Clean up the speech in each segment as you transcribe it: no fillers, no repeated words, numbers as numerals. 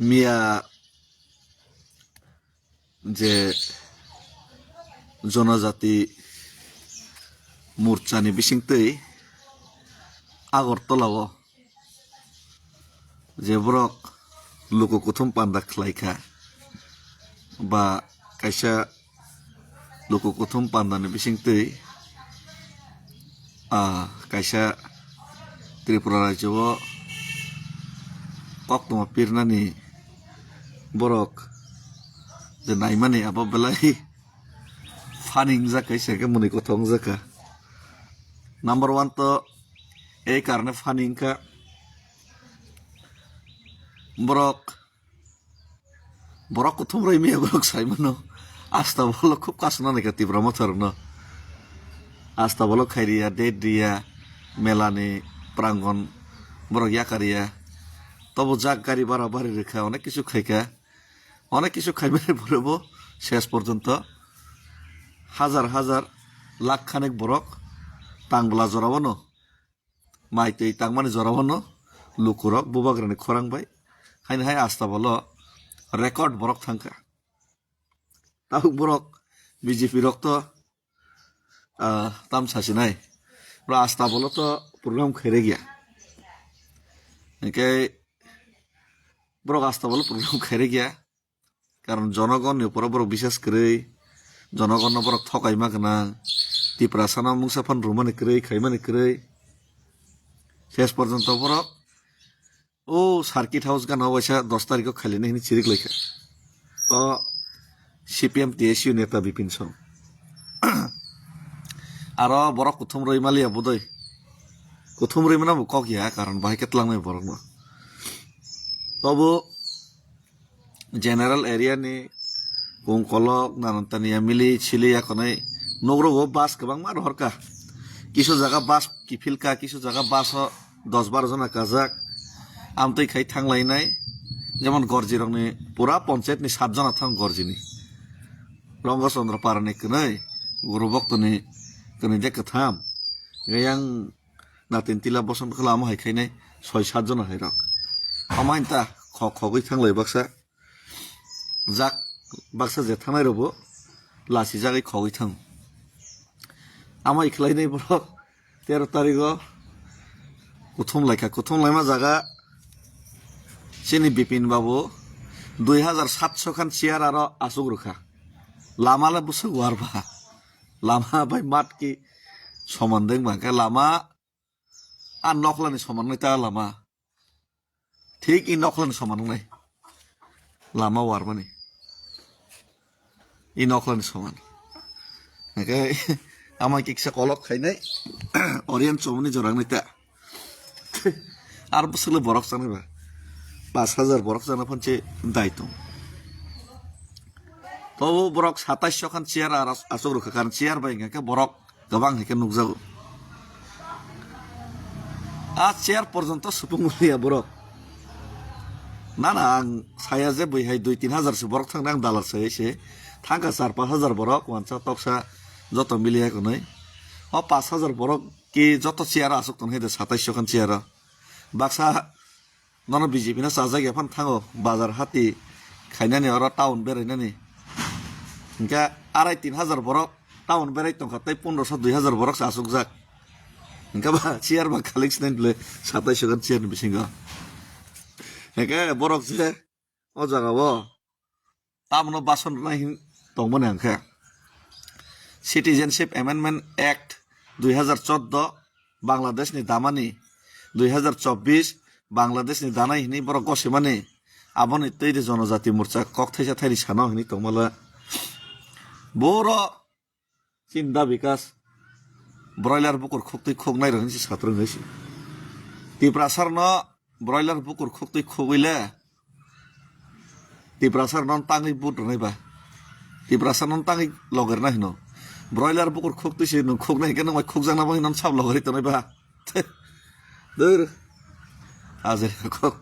মিয়া যে জনজাতি মোর্চানি বিসিংতৈ আগরতলাও যে বরক লোককুথুম পান্দা খ্লাইখা বা কাইসা লোককুথুম পান্দানি বিসিংতৈ কাইসা ত্রিপুরা রাজ্য কক্তমা পিরনানি বরক যে নাইমানি আবা বেলাই ফানিং জাকাই সেকে মনে কথং জাকা নাম্বার ওয়ান তো এই কারণে ফানিংকা বরক বরক কথম রই মিয়া বরক সাইমানো আস্তা বলো খুব কাসনা নাকি তীব্র মথর ন আস্তা বলো খাইরিয়া ডেট দিয়া মেলানি প্রাঙ্গন বরক ইয়াকারিয়া তবু যাক গাড়ি বাড়া বাড়ি রেখা অনেক কিছু খাইকা অনেক কিছু খাইবে বলব শেষ পর্যন্ত হাজার হাজার লাখ খানেক বরক টাংবলা জরাবানো মাইতে টাংমানি জরাবানো লুকুরক বুবাগ্রানি খরাংবাই হাইন হাই আস্তা বলো রেকর্ড বরক থাঙ্কা তাও বরক বিজেপি রক্ত তাম সাসি নাই আস্তা বলো তো প্রোগ্রাম খেরে গিয়া একে বরক আস্তা বলো প্রোগ্রাম খেরে গিয়া কারণ জনগণের উপর বরক বিশ্বাস করে জনগণ বরক ঠকাইমা গোনাं ত্রিপুরা সানা মুংসাফান রুমানি করে খাইমানি করে শেষ পর্যন্ত বরক ও সার্কিট হাউস গান অবশ্যই 10 তারিখ খালিনে হিনি চিরিক লেখা তো সিপিএম টিএসইউ নেতা বিপিন সং আর বরক কুথুম রইমালিয়া বোধই কুথুম রইমানা ককিয়া কারণ বাহাই কেতলাংনাই বরক ন তবু জেনারেল এরিয়া ni কলক নানতানিয়া মিলি ছিলি এখনই নগরগো বাস গোबां মার হরকা কিছু জায়গা বাস কিফিলকা কিছু জায়গা বাস 10-12 জনা কাজাক আমতৈ খাই থাংলাইনাই যেমন গরজিরংনি পুরা পঞ্চায়েতনি 7 জনা থাং গরজিনি রঙ্গচন্দ্র পারানি কनै গুরু ভক্তনি কनै দেখে থাম গায়াং নাতিন তিলা বসন্ত খলা আমা হাইখাইনাই 6-7 জনা হাইরক আমাইনতা খগৈ থাংলাই বাক্সা যাক বাক্সা যে থানাই রবো লাসি জাগাই খগৈ থাং আমাই খেলাইনাই বরক 13 তারিখ কুথুম লাইমা জায়গা চিনি বিপিন বাবু 2700 খান চেয়ার আর আসুক রখা লামালে বুঝে ওয়ারবা লামা ভাই মাত কি সমান দেখ মাকে লামা আর নকলানি সমান নাই তা লামা ঠিক ই নকলানি সমান নাই লামা ওয়ারবানি ই নকলানি সমান একে আমায় কিকসা কলক খাইনাই অরিয়ান চমনি জরাং নাই তা আর বসলে বরক জানাইবা 5000 বরক জানা ফানছে দায়িত্ব তবু বরক 2700 খান চেয়ার আর আসুক রখা কারণ চেয়ার বাইঙ্গাকে বরক গোबां হেকে নুকজাগো আজ চেয়ার পর্যন্ত সুপুংলিয়া বরক না না আं साया जे बैहाय 2-3 हाजारसो बरक थांदों आं दालारसो एसे थांगा 4-5 हाजार बरक वानसा टक्सा যত মিলিয়া কোनै 5000 বরক কি যত চেয়ার আসুক তন হেদে 2700 খান চেয়ার বাক্সা নন বিজেপি না সাজা গেফান থাঙো বাজার হাতি খাইনানি আর টাউন বেরাইনানি ইনকা 2.5-3 হাজার বরক টাউন বেরাই তंखा তাই 1500-2000 বরক আসুক যাক ইনকা বা চেয়ার বা কালেক্স নাই বলে 2700 খান চেয়ার বিসিঙ্গ একে বরক যে ও জাগাবো তামনো বাসন নাই দंमोन आंखा सिटीजेनशिप एमेंडमेंट एक्ट 2014 बांग्लादेशनि दामानि 2024 बांग्लादेशनि दानाय हिनि बर गसेमानि आबनि तैरि जनजाति मोर्चा कक्थाइसा थाइरि सानाव हिनि तंमाला बर चिन्ता विकास ब्रयलार बुकुर खुक्तै खुगनाय रहिसि सात्रं हइसि तिप्रासार न ब्रयलार बुकुर खुक्तै खुगैले तिप्रासार नन ताङै बुट रनायबा तिप्रासार नन ताङै लगेरना हिनो ब्रयलार बुकुर खुक्तैसि नों खुगनाय के नों खुगजाना बाय नन साब लगरि तनायबा दर हाजिर खुग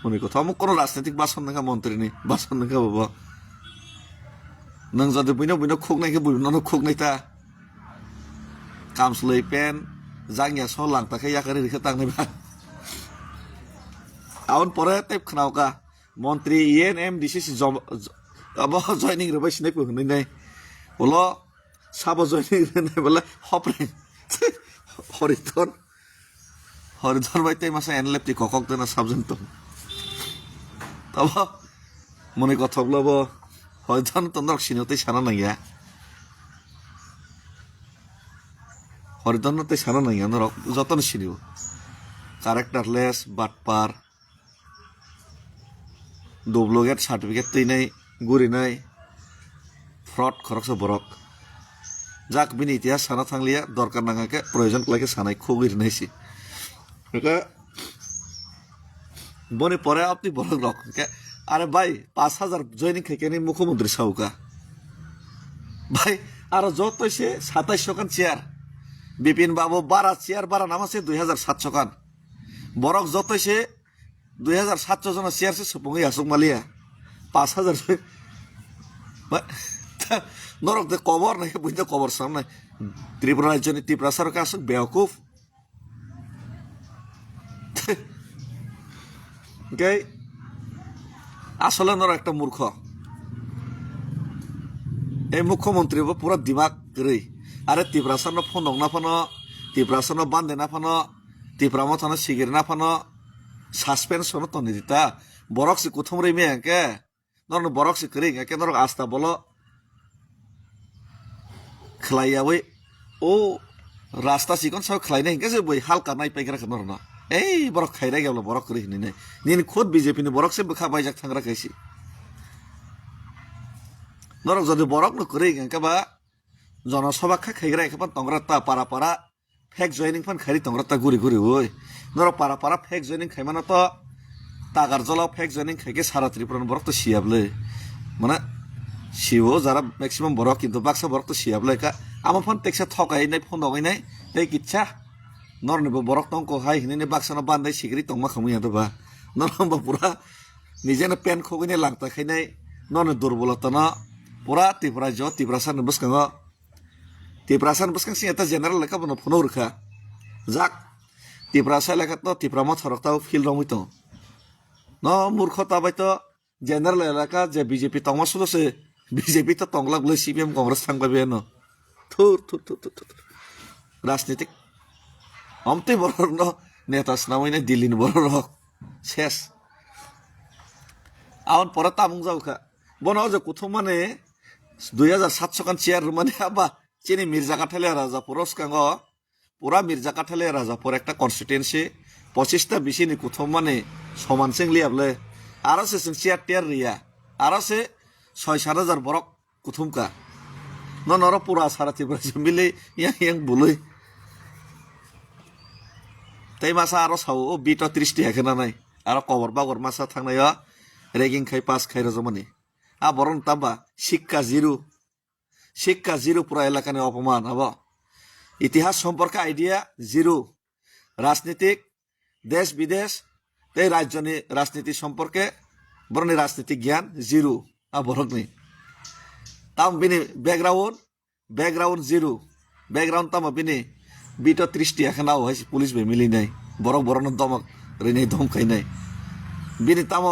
उनि কথা আমুক কোন রাজনৈতিক বাসন নাকা মন্ত্রীনি বাসন নাকা বাবা नों जदि बयनो खुगनायखौ बयनो खुगनायता कामस्लै पेन जांगिया स लांताखै याकारि रिखा तांनायबा आउन परे टेप खनावका মন্ত্রী ইএন এম ডিসিসি জয়নিং রবাই সিনাই পহनै নাই বলো সাব জয়নিং নাই বলে হপরে হরিধন হরিধন বাই তাই মাসে এনলেপটি ককক দেনা সাবজেন তো তব মনে কথা বলব হরিধন তন্দরক সিনতে সানা নাইয়া হরিধন তাই সানা নাইয়া নরক যতন সিনিও কারেক্টারলেস বাটপার ডুপ্লিকেট সার্টিফিকেট তৈনাই গুরি নাই ফ্রড খরকসে বরক যাক বিনি ইতিহাস সানা থাকলিয়া দরকার নাঙাকে প্রয়োজন লাগে সানাই খুগির নাইছি বনে পরে আপনি বরক রক আরে ভাই 5,000 জয়নিং খেকেনি মুখ্যমন্ত্রী সাউকা ভাই আর যত সে 2700 খান চেয়ার বিপিন বাবু বারা চেয়ার বারা নাম আছে 2,700 খান বরক যত সে 2,700 জন চেয়ার সে সুপঙ্গি আসুক মালিয়া 5,000 নরক দে কবর নাই বুঝতে কবর সামনে ত্রিপুরা রাজ্য ত্রিপুরা সরকার আসুক বেওকুফ আসলে নর একটা মূর্খ এই মুখ্যমন্ত্রী পুরো দিমাগ রই আরে ত্রিপুরা সানো ফোন না ফানো ত্রিপুরা সানো বান্ধে না ফানো ত্রিপুরা মথানো সিগির না ফানো সাসপেনশন তো নিদিতা বরকসি কুথম রে মেয়াকে নর বরকসি করি একে নর আস্তা বলো খেলাইয়াবই ও রাস্তা সিকন সব খেলাইনাই হিংকে বই হালকা নাই পাইকারা নর না এই বরক খাইরা গেল বরক করে হিনি নাই নিন খুদ বিজেপি নি বরক সে বখা বাইজাক থাংরা খাইছি নরক যদি বরক ন করে একেবা জনসভা খাইরা একেবা তংরা তা পারা পারা ফেক জয়নিং ফান খাইরি তংরা তা গুরি গুরি ওই নরক পারা পারা ফেক জয়নিং খাইমানো তো তাগার জলাও ফেক জয়নিং খাইকে সারা ত্রিপুরান বরক তো সিয়াবলে মানে সিও যারা ম্যাক্সিমাম বরক কিন্তু বাক্সা বরক তো সিয়াবলে কা আমার ফোন টেক্সা ঠকাই নাই ফোন দগাই নাই এই কিচ্ছা নরনিবো বরক টংক হাই হিনে বাক্সানো বান্ধাই সিগরি টংমা খামুয়া দবা নরম্বা পুরা নিজেনো পেন খগিনে লাংতা খাইনাই নরনে দুর্বলতা না পুরা ত্রিপুরা জ ত্রিপুরা सान বসকাঙ্গ ত্রিপুরা सान বসকাং সি এটা জেনারেল লেখা বনো ফোন রখা যাক ত্রিপুরা সা লেখা তো ত্রিপুরা ম থরকতাও ফিল রমিত ন মূর্খতা বাইতো জেনারেল এলাকা যে বিজেপি টংমা সুদসে বিজেপি তো টংলাগলে সিপিএম কংগ্রেস থাংবাবে ন থুর থুর থুর থুর রাজনীতিক অমতে বড় নেতা স্নামাইনে দিল্লির বড় রক শেষ আউন পরে তামুং যাওখা বনো যে কোথাও মানে 2,700 খান চেয়ার মানে আবা চিনি মির্জা কাঠালিয়া রাজাপুর স্কাঙ্গ পুরা মির্জা কাঠালিয়া রাজাপুর একটা কনস্টিটুয়েন্সি 25টা বিশিনি কোথাও মানে সমান সিংলিয়াবলে আরো সে চেয়ার টিয়ার রিয়া আরো সে 6-7,000 বরক কুথুমকা নর পুরা সারা ত্রিপুরা মিলে ইয়াং ইয়াং বলই তাই মাসা আরো সাও ও বিটা 30টি হেখেনা নাই আরো কবর বাগর মাসা থাংনায় রেগিং খাই পাস খাই রজমানি আ বরং তাবা শিক্ষা জিরো পুরা এলাকানি অপমান হব ইতিহাস সম্পর্কে আইডিয়া জিরো রাজনীতিক দেশ বিদেশ এই রাজ্যনি রাজনীতি সম্পর্কে বরং রাজনীতিক জ্ঞান জিরো আ বরং নি তাম বিনি ব্যাকগ্রাউন্ড জিরো ব্যাকগ্রাউন্ড তাম বিনি বিটা 30টি এখানে হয়েছে পুলিশ বে মিলি নাই বরং বরং দমক রেনে ধমকাই নাই বিনি তাম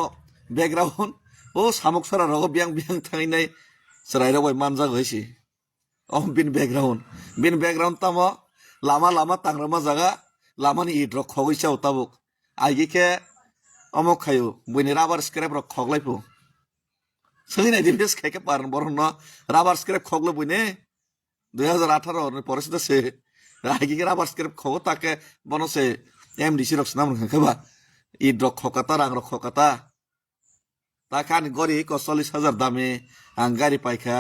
ব্যাকগ্রাউন্ড ও সামক সরা রগ বিয়াং বিয়াং থাই নাই সরাই রবাই মানজাগ হয়েছে বিন ব্যাকগ্রাউন্ড তাম লামা লামা তাংরামা জায়গা লামানি ইট রক খগৈছা উতাবুক আইগিকে অমক খাইও বইনি রাবার স্ক্রেপ রক খগলাইপো সোলিনাই দিবিস খাইকে পারেন বরং ন রাবার স্ক্রেপ খগলো বইনে 2018 পরে সেটা সে আইগিকে রাবার স্ক্রেপ খগো তাকে বনসে এমডিসি রক্স নাম খাবা ইট রক খকাতা রাং রক খকাতা তা খান গড়ি 40,000 দামে আং গাড়ি পাইখা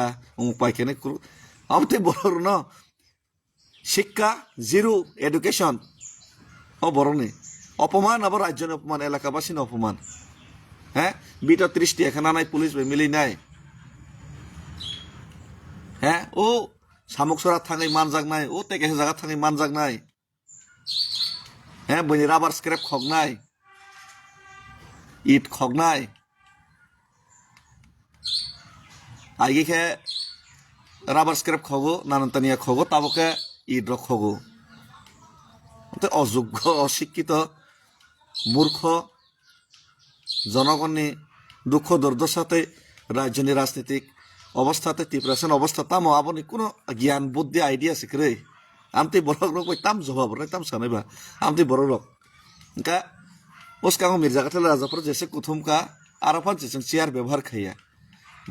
পাইখানে আমতে বড় ন শিক্ষা জিরো এডুকেশন ও বরং অপমান আবার রাজ্য অপমান এলাকাবাসী অপমান হ্যাঁ বিটা 30টি এখানে নাই পুলিশ মিলি নাই হ্যাঁ ও সামুক সরা থাঙै মানজাক নাই ও তেকে জায়গা থাঙै মানজাক নাই হ্যাঁ বইনি রাবার স্ক্রেপ খগ নাই ইট খগ নাই আইগিকে রাবার স্ক্রেপ খগো নানান্তানিয়া খগো তাবকে ইট রক খগো অযোগ্য অশিক্ষিত মূর্খ জনগণনি দুঃখ দুর্দশাতে রাজ্যনি রাজনীতিক অবস্থাতে ত্রিপুরাসেন অবস্থা তামো আবনি কোনো জ্ঞান বুদ্ধি আইডিয়া শিখরে আমতি বড় রক তাম জবাব রে তাম সানাইবা আমতি বড় রক का उसका मिर्जागाथल राजाफोर जैसे कुथुमका आराफान जेजों चेयार व्यवहार खाया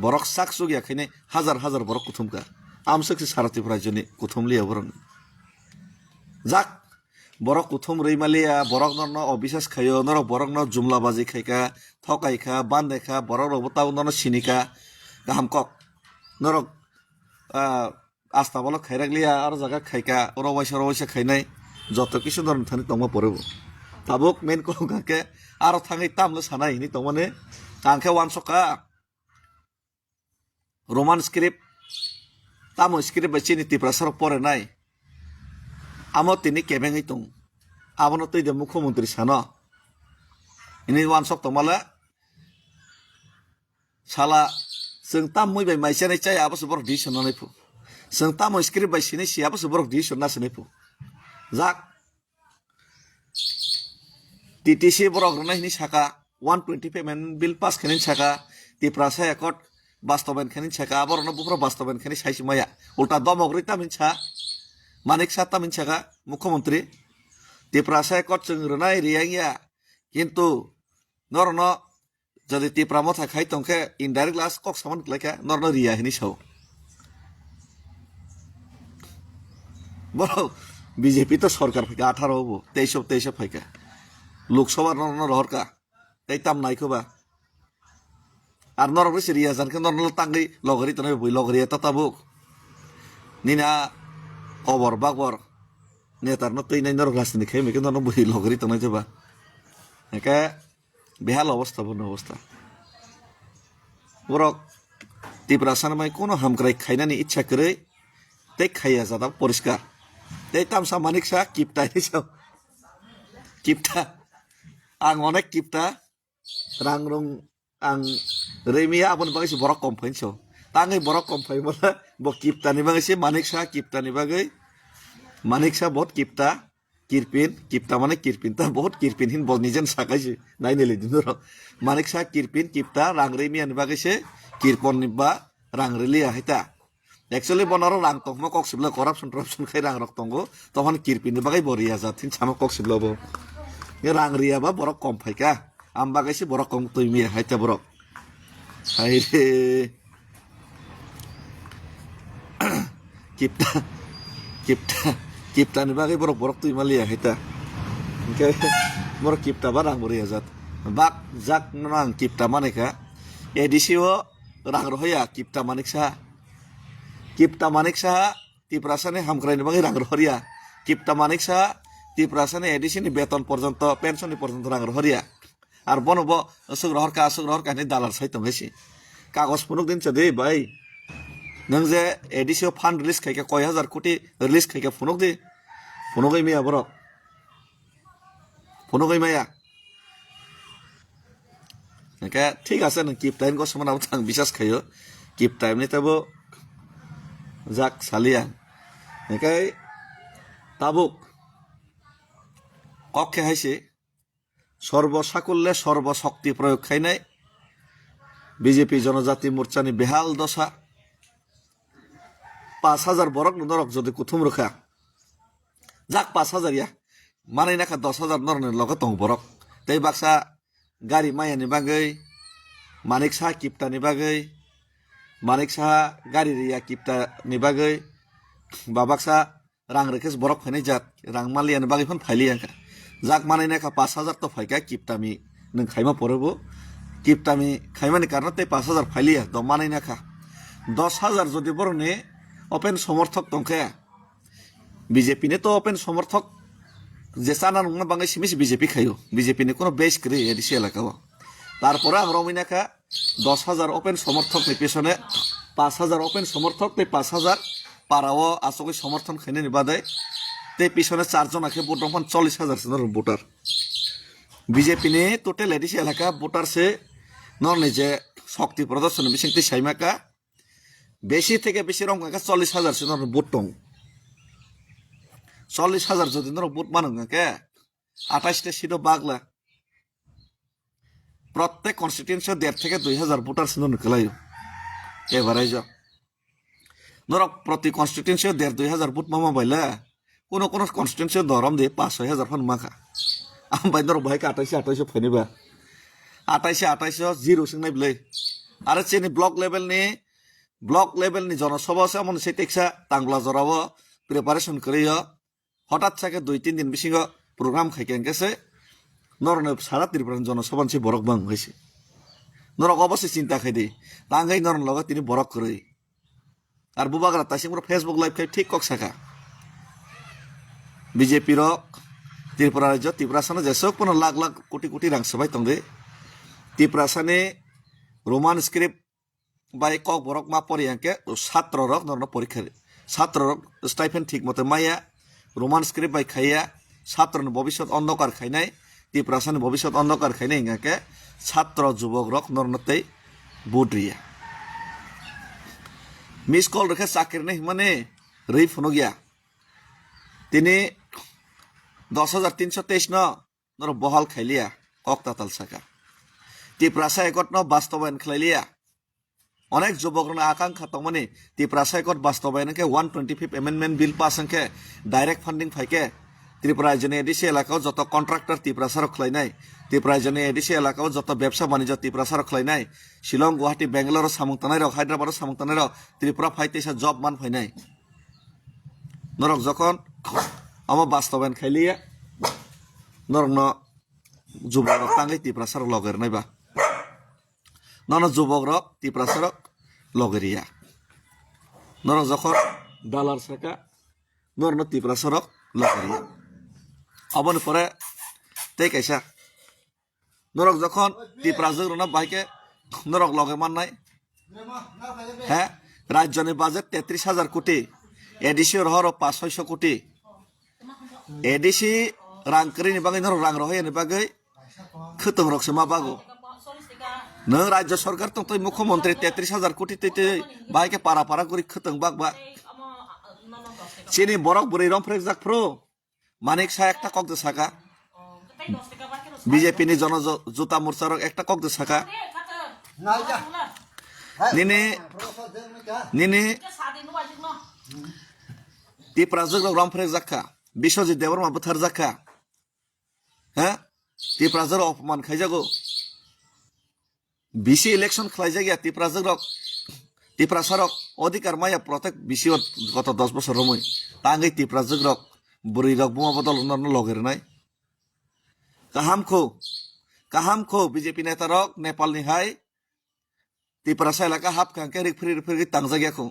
बरक साक सुगिया खायने हाजार हाजार बरक कुथुमका आमसोखि सारातिफ राज्यनि कुथुमलिया बरन जाक बरक कुथुम रैमालिया बरक नरनो अबिश्वास खायो नर बरक न जुमलाबाजी खायका थकायखा बान्दायखा बरक रबताव नरनो सिनिका गाहाम कक नरक आस्था बल खायरागलिया आरो जागा खायका रवायसा खायनाय जत किसु नरन थानि तंमा परेबो tabuk main ko ke aro thangai tamlo sanai ini to mane angke wan soka roman script tamo script bachi ni tiprasar pore nai amo tini kebengai tung abono tei de mukhyamantri sano ini wan sok to mala sala जों tam moi bai maisa nai chai abo subor di sonai pu जों tamo script bai sini si abo subor di sonna sini pu jak TTC borok rona hini saka 120 payment bill pass khanin saka tiprasa ekot bastoben khanin saka aborno bufra bastoben khani saisi maya ulta domogri tamin sa manik sa tamin saka mukhyamantri tiprasa ekot जों rona riangya kintu norno যদি tipramo thakai tongke indirect class kok saman kleka norno ria hini sau boro BJP to সরকার ফাইকা 18 হবো 23 ফাইকা লোকসভা নরন রহরকা তাই তাম নাইখোবা আর নরক Syria জানকে নরন তাঙ্গি লগরি তনে বই লগরি এটা তাবুক নিনা খবর বাগবর নেতার ন তৈ নাই নরক রাজনীতি খাই মেকে নরন বই লগরি তনে যাবা একা বেহাল অবস্থা বন্য অবস্থা বরক ত্রিপুরাসান মাই কোনো হামক্রাই খাইনানি ইচ্ছা করে তাই খাইয়া যাদা পরিষ্কার তাই তামসা মানিকসা কিপটা হিসাব কিপটা आं अनेक किप्ता रां रं आं रेमिया आबन बागैसे बरक कम्पाइन सो तांगै बरक कम्पाइन मला ब किप्तानि बागैसे मानिकसा किप्तानि बागै मानिकसा बहुत किप्ता किप्ता माने किरपिन ता बहुत किरपिन हिन बल निजन साकाइसे नायने लेदिन र मानिकसा किरपिन किप्ता रां रेमियानि बागैसे किरपन निबा रां रेलिया हैता एक्चुअली बनरो रां तंगमा कक्सिबला करप्शन खाइ रां रक तंगो तहन किरपिननि बागै बरिया जाथिन सामा कक्सिबलाबो rang ria ba borok kom faika amba gaisi borok kom tuimi haita borok hai re kipta ni bagai borok tuimali haita ke borok kipta ba rang boria jat bak jak nang kipta maneka edisio rang rohya kipta maniksa tiprasane hamkrai ni bagai rang rohya kipta maniksa tiprasane edisini beton পর্যন্ত পেনশনি পর্যন্ত রাং রহরিয়া আর বনব আসুক রহরকা ni dalar sai tongesi কাগজ ফুনুক দিন দে ভাই নং যে এডিসিও fund release খাইকা কয় হাজার কোটি রিলিজ খাইকা ফুনুক দি ফুনুকই মিয়া বড় ফুনুকই মায়া একা ঠিক আছে নং কিপ টাইম কো সমান আম বিশ্বাস খাইও কিপ টাইম নি তাবো জাক সালিয়া একাই তাবুক কক্ষে হাইছে সর্বসাকুল্যে সর্বশক্তি প্রয়োগ খাইনাই বিজেপি জনজাতি মোর্চানি বেহাল দশা 5000 বরক নরক যদি কুথুম রখা যাক 5000 ইয়া মানাই নাখা 10000 নরনের লগে তং বরক তাই বাক্সা গাড়ি মায়ানি বাগৈ মানিক সাহা কিপ্তানি বাগৈ মানিক সাহা গাড়ি রিয়া কিপ্তানি বাগৈ বাবাক্সা রাং রেখেস বরক ফাইনাই জাত রাং মালিয়ানি বাগৈ ফন ফাইলিয়াঙ্কা যাক মানাই নাখা 5000 তো ফাইকা কিপ্তামি নং খাইমা পড়বো কিপ্তামি খাইমানি কারণ তাই 5000 ফাইলিয়া দ মানাই নাখা 10000 যদি বরনে ওপেন সমর্থক তংখায়া বিজেপি নে তো ওপেন সমর্থক যে সানা নংনা বাঙাই সিমিস বিজেপি খাইও বিজেপি নে কোনো বেশ করে এডিসি এলাকাও তারপরে আমরা মিনাখা 10000 ওপেন সমর্থক নে পেছনে 5000 ওপেন সমর্থক তে 5000 পারাও আসলে সমর্থন খাইনে নিবাদায় তে পিছনে 4 জন আখে ভোট দফান 40000 সনের ভোটার বিজেপি নে টোটাল এডিসি এলাকা ভোটার সে নরনে যে শক্তি প্রদর্শন বিশিংতে সাইমাকা বেশি থেকে বেশি রঙা 40000 সনের ভোট টং 40000 যদি নর ভোট মানঙ্গা কে 28টা সিটও বাগলা প্রত্যেক কনস্টিটিউয়েন্সি 1,500 থেকে 2,000 ভোটার সিন্ধু নিকলাইও এভারেজ নরক প্রতি কনস্টিটিউয়েন্সি 1,500-2,000 ভোট মামা বাইলা কোনো কোনো কনস্টিটিউয়েন্সি দরম দিয়ে 5,000 ফান মাখা আমবাই নরক ভাইকে 28 ফাইনিবা 28 জিরো সিংনাই বিলাই आरो चेनि ब्लक लेभेलनि जनसभासो मन से टेक्सा तांग्ला जराव प्रिपारेशन करियो हठात साके 2-3 दिन बिसिंग प्रोग्राम खाइकेंकेसे नरनो सारा त्रिपुरा जनसभान से बरक बां होइसे नरक अवश्य चिंता खाइदे तांगाई नरन लगा तिनि बरक करै आर बुबाग्रा तासिंग्रो फेसबुक लाइव खाइ ठीक कक साका बीजेपी रक त्रिपुरा राज्य त्रिपुरासानो जेसक पन लाख लाख कोटी रां सबाय तंदे त्रिपुरासाने रोमान स्क्रिप्ट बाय कक बरक मा परियांके छात्र रक नरनो परीक्षा छात्र रक स्टाइपेन ठीक मते माया रोमान स्क्रिप्ट बाय खाइया छात्रनि भविष्यत अंधकार खाइनाय त्रिपुरासानि भविष्यत अंधकार खाइनाय इंगाके छात्र युवक रक नरनते बुद्रिया मिस कॉल रखे चाकरी माने रही फुनो गया तिनी 10,323 नर बहाल खाइलिया कक्ता तालसाका त्रिपुरासा एकट न बास्तबायन खाइलिया अनेक युवक आकांक्षा तंगमाने त्रिपुरासा एकट बास्तबायन के 125 एमेंडमेंट बिल पास के डायरेक्ट फंडिंग फाइके त्रिपुरा राज्यनि एडिसि एलाकायाव जत कन्ट्राक्टर त्रिपुरासाराव खालायनाय त्रिपुरा राज्यनि एडिसि एलाकायाव जत व्यवसा बाणिज्य त्रिपुरासाराव खालायनाय शिलं गुवाहाटी बेंगालुरु सामुं थानाय रक हायद्राबाद सामुं थानाय रक त्रिपुरा फाइतेसा जब मान फाइनाय नरक जखन आमा बास्तबायन खाइलिया नरन जुबक रक तांगै त्रिपुरासाराव लगेरनायबा नन जुबक रक त्रिपुरासाराव लगेरिया नरक जखन दालार साका नरन त्रिपुरासाराव लगेरिया अबन परे ते कैसा नरक जखन त्रिपुरा जगरना बाइके नरक लगे माननाय है राज्यनि बाजेट 33,000 कोटी एडिसि रहर 500 कोटी एडिसि रां करिनि बागै नरक रां रहयनि बागै खतम रकसे मा बागो न राज्य सरकार तो मुख्यमंत्री 33,000 कोटी ते बाइके पारा पारा करि खतम बागबा चीनी बरक बुरै रम फ्रेक जाक फ्रो मानिक सा एकटा कक दे साका बीजेपी नि जन जुता मोर्चा रक एकटा कक दे साका निने त्रिपुरा जग रम फ्रेक जाका विश्वजित देवरमा बुथार जाका हैं त्रिपुरा जग अपमान खाइजागो बीसी इलेक्शन खाइजा गया त्रिपुरा जग त्रिपुरा सरक अधिकार माया प्रत्येक बीसी गत 10 बছর रमै तांगै त्रिपुरा जग बुरै रक बुमा बदल नरनो लगेरनाय काहामखौ बीजेपी नेता रक नेपालनि हाय त्रिपुरा साइलाका हाफ कांके रिफिरि तांजागियाखौ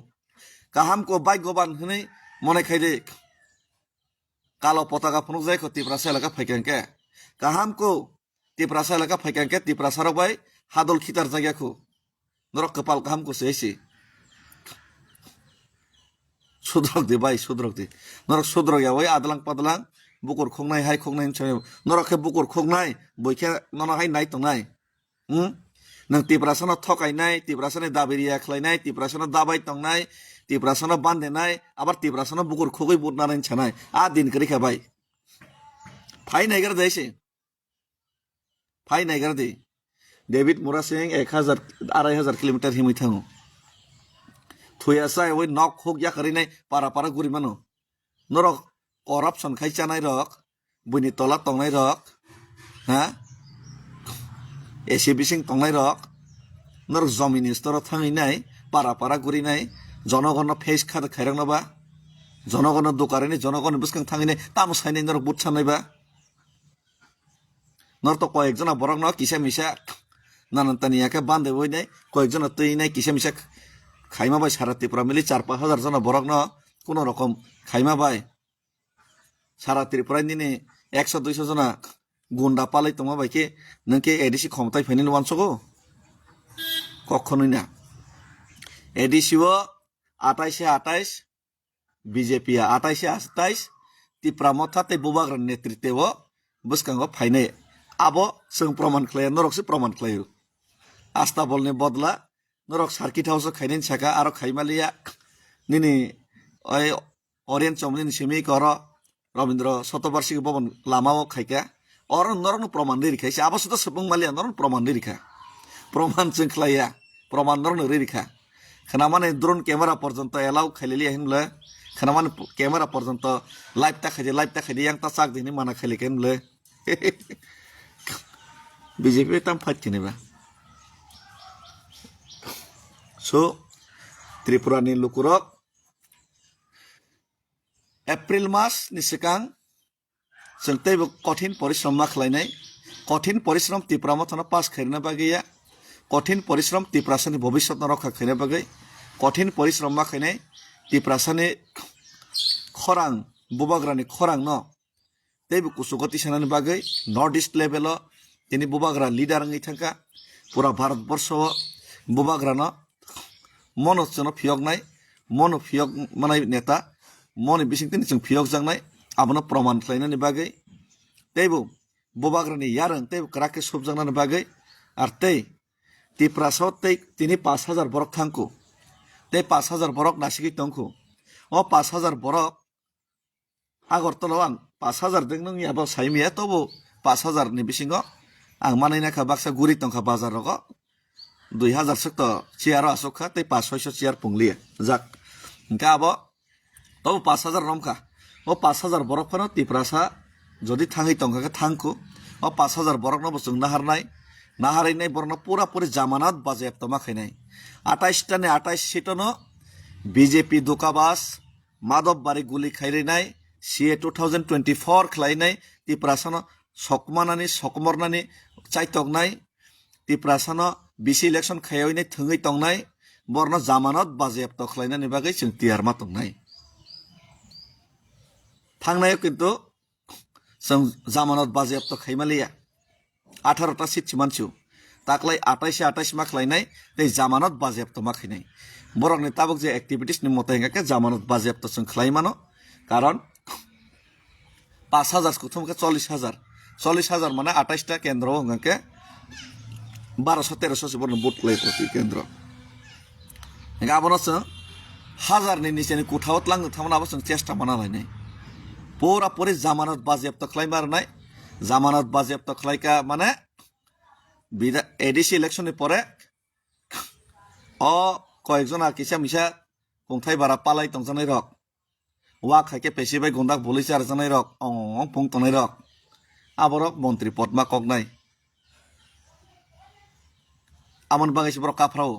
काहामखौ भाग्यबान हनै मने खाइदे कालो पताका फुनुक जायखौ त्रिपुरा साइलाका फाइकांके काहामखौ त्रिपुरा साइलाका फाइकांके त्रिपुरा सरक बाय हादल खितार जागियाखौ नरक कपाल काहामखौ सेसि सुद्रक दे भाई सुद्रक दे नरक सुद्रक या वै आदलां पादलां बुकुर खोंनाय हाय खोंनाय नरके बुकुर खोंनाय बयखे नना हाय नाय तंनाय नों त्रिपुरासानो थकायनाय त्रिपुरासानो दाबिरिया खालायनाय त्रिपुरासानो दाबाय तंनाय त्रिपुरासानो बान्देनाय आबार त्रिपुरासानो बुकुर खोगै बुदनानै छानाय आ दिन करिखा भाई फाइ नायगर देसे फाइ नायगर दे डेविड मुरा सिंह 1,000-2,500 किलोमीटर हिमै थाङो थुयासा वै नक होक या करिनाय पारा पारा गुरि मानो नरक करप्शन खाइचानाय रक बुनि तला तंनाय रक हा एसे बिसिं तंनाय रक नरक जमिन स्तर थाङैनाय पारा पारा गुरिनाय जनगण फेस खाद खायरांनाबा जनगण दुकारिनि जनगण बिसखां थाङैनाय तामसायनाय नरक बुतसानायबा नर तो कयेक जना बरक न किसा मिसा नानतानियाके बान्दे वइनाय कयेक जना तैनाय किसा मिसा खाइमा बाय सारा त्रिपुरा मिली 4-5 हाजार जना बरक न कोनो रकम खाइमा बाय सारा त्रिपुरा निने 100-200 जना गुंडा पालै तंमा बायके नोंके एडिसि खमताय फाइनेल वानसगो कखनोই ना एडिसिओ 28 बीजेपी 28 त्रिपुरा मथाते बुबाग्रा नेतृत्व बसकांगो फाइने आबो जों प्रमाण खालाया नरकसे प्रमाण खालायो आस्था बलनि बदला नरक सार्किट हाउस खाइनेन साका आरो खाइमालिया निनि ओइ ओरियेन्ट चमलिन सिमी कर रवीन्द्र शतवार्षिक भवन लामाओ खाइका Orang norong proman rika si abas itu sepung malia norong proman rika proman cengklaya proman norong rika kenapa nih drone kamera porjonto elau khalili himle kenapa nih kamera porjonto live tak aja yang tasak ini mana khali himle BJP tam fight kini ba so Tripura ni lukurok April mas ni sekang जोंते कठिन परिश्रम मा खालायनाय कठिन परिश्रम त्रिपुरा मथना पास खायना बागैया कठिन परिश्रम त्रिपुरासानि भबिष्यत रक्षा खायना बागै कठिन परिश्रम मा खायनाय त्रिपुरासानि खरां बुबाग्रानि खरां न तेबो कुसुगति सानानि बागै नॉर्थ ईस्ट लेवल तिनि बुबाग्रा लीडर नङै थांका पुरा भारत वर्ष बुबाग्रा न मनोजन फियक मानाय नेता मनि बिसिंतिनि जों फियक जांनाय abano proman khlainani bagai teibo bobagrani yarang teibo krake subjangnani bagai ar tei tiprasao tei tini 5000 borok thangku tei 5000 borok nasigi tongku o 5000 borok agortolo ang 5000 ding nang yabo saimiya tobo 5000 ni bisingo ang manaina kha baksa guri tongkha bazar rogo 2000 sakto chiaro asokha tei 500 chiar pungli jak engka abo tobo 5000 romkha o 5000 borok phano tiprasa jodi thangai tongkha thangku o 5000 borok no bosung naharinai borno pura puri জামানত বাজেয়াপ্ত ma khainai 28 ta ne 28 seat no BJP dukabas madov bari guli khairinai CA 2024 khlainai tiprasa no sokmornani chaitongnai tiprasa no BC election khayoinai thungai tongnai borno জামানত বাজেয়াপ্ত khlainani bagai जों tiar ma tongnai थांनायाव किन्तु जों জামানত বাজেয়াপ্ত खायमालिया 18टा seat सिमानसिउ ताकलाय 28 मा खालायनाय तै জামানত বাজেয়াপ্ত मा खायनाय बरकनि ताबक जे एक्टिविटीज नि मते हेंगाके জামানত বাজেয়াপ্ত जों खालायमानो कारण 5000 को थमके 40000 माने 28टा केन्द्र हेंगाके 1200-1300 से बरन भोट लाय प्रति केन्द्र हेंगा आबनो जों हाजारनि निचेनि कुठावत लांनो थामनाबो जों चेष्टा माना लायनाय पूरा पूरी জামানত বাজেয়াপ্ত खालायमारनाय জামানত বাজেয়াপ্ত खालायका माने एडीसी इलेक्शन परे कयेकजना किसा मिसा खुंथाय बारा पालाय तंजानाय रक वा खायके पेसिबाय गंदाक पुलिस आरजानाय रक फुं तंनाय रक आबरक मन्त्री पदमा कगनाय आमन बागैसि बर काफ्राव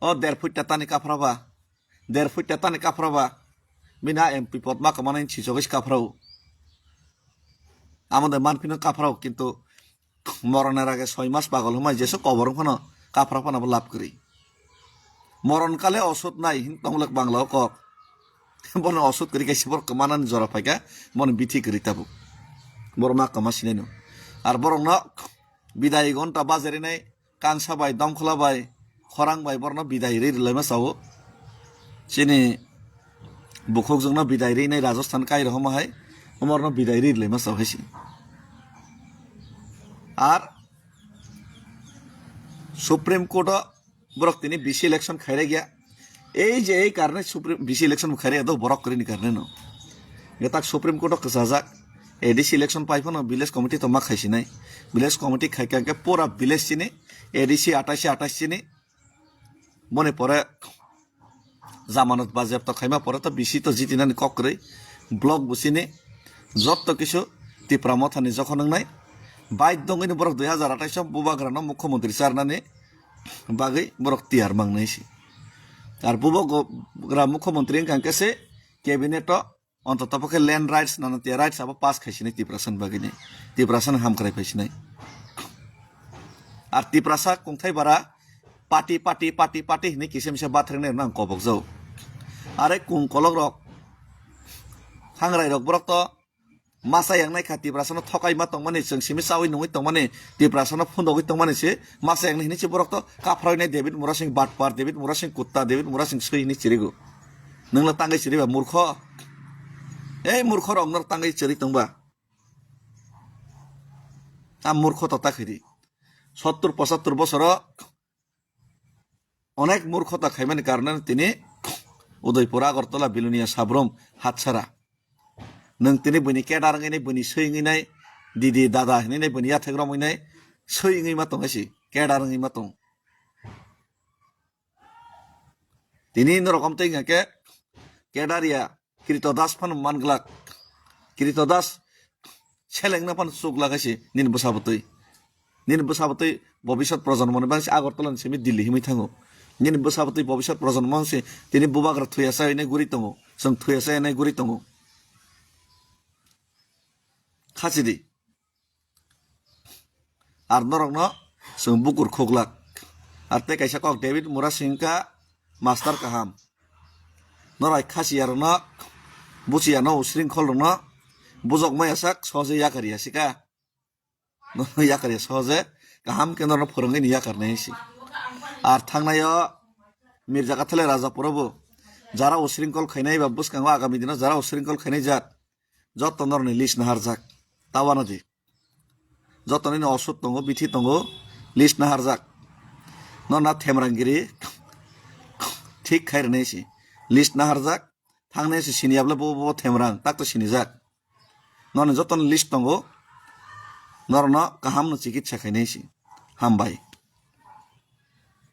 1.5 फुट तानि काफ्राबा Mina MP Potma kemana ini Cicogis kaprau. Amanda manpino kaprau kintu moron erage 6 mas pagal humai jeso koborong kono kaprau pana belap kiri. Moron kale osut nai tonglek banglau kok. Bono osut kiri kaisi bor kemana ni zora paika mon biti kiri tabu. Borma kamasine no. Ar borong no bidai gonta bazari nai kang sabai domkhola bai khorang bai borno bidai ri lema sawo. Sini बुखोक जोंना बिदायरि नै राजस्थान काइ रहम हाय हमरनो बिदायरि lemma सहायसि are supreme court बरक तिनि BC election खायरे गया এই যে এই কারণে সুপ্রিম बीसी इलेक्शन खायरे दो बरक करिनि कारणे न गेताक सुप्रीम कोर्ट कसाजाक एडीसी इलेक्शन पाइफनो विलेज कमिटी तो मा खायसि नाय विलेज कमिटी खायकाके पूरा विलेज सिनि एडीसी 28 सिनि मने परे জামানত বাজেয়াপ্ত খাইমা পরে তো বিসি তো জিতিনানি ককরে ব্লক বুসিনি যত কিছু ত্রিপুরা মথানি যখন নাই বাইক দঙ্গিনি বরক 2028 বুবাগ্রানো মুখ্যমন্ত্রী সারনানি বাগै বরক তিয়ার মাংনাইছি আর বুবাগ্রা মুখ্যমন্ত্রী কাंकेसे ক্যাবিনেট অন্ততপক্ষে ল্যান্ড রাইটস নানা তিয়া রাইটস আবা পাস খাইছিনি ত্রিপুরাসান বাগैनि ত্রিপুরাসান হামখারাय ফাইছিনাय আর ত্রিপুরাসা खुंथाय बारा पार्टी हिने किसे मिसे बाथ्रेंनाय नां कबक जाव आरे कुं कलक रक हांग्राय रक बरक तो मासा यांनाय खाति ब्रासनो थकाय मा तंगमाने जों सिमि सावै नङै तंगमाने टिब्रासनो फुन्दगै तंगमाने से मासा यांनाय हिने से बरक तो काफ्रायनाय डेभिड मुरासिं बाटपार डेभिड मुरासिं कुत्ता डेभिड मुरासिं सैनि चिरिगु नोंला तांगै चिरिबा मूर्ख ए मूर्ख रक नर तांगै चिरि तंबा आ मूर्ख तता खैरि 70-75 বছর অনেক মূর্খতা খাইমানি কারণে তিনি উদয়পুর আগরতলা বিলুনিয়া সাব্রম হাতছাড়া नों तिनी बनि केडारङैनाय बनि सैङैनाय didi dada hinai nei bani yathek rom hinai soi ngai ma tong asi kedar ngai ma tong tini norokom tei ngake kedaria Kritodas pan manglak Kritodas seleng na pan suklak asi nin bosabotoi ভবিষ্যৎ প্রজন্ম বাংসি Agartala semi Delhi হিমি থাঙ্গো নিন বসাবতই ভবিষ্যৎ প্রজন্ম বাংসি তিনি বুবাগ্রা থুয়াসা এনে গুরি তঙ্গো जों থুয়াসা এনে গুরি তঙ্গো খাচিদি আর নরংনো जों বুকুর খোগলাক আর তে কাইসা cock David Mura Singka master কাহাম নরাই খাসি আর ন বুচিয়া ন শৃঙ্খল ন বুজক মায়াসাক সহজে ইয়াকারিয়া সিকা ইয়াকারিয়া সহজে गाहाम केन्द्र फोरोंगै निया करनायसि आर थांनायो मिर्जा काथले राजापुरावबो जारा उशृंखल खायनाय बा बुसकांगो आगामी दिनाव जारा उशृंखल खायनाय जात जतनरनि लिस्ट नाहारजाक तावानादि जतननि असुद दंगो बिथि दंगो लिस्ट नाहारजाक नना थेमरांगिरि ठीक खायरनायसि लिस्ट नाहारजाक थांनायसि सिनियाब्ला बो थेमरां ताकतो सिनिजाक नन जतन लिस्ट दंगो नरनो गाहामनो चिकित्सा खायनायसि हामबाय।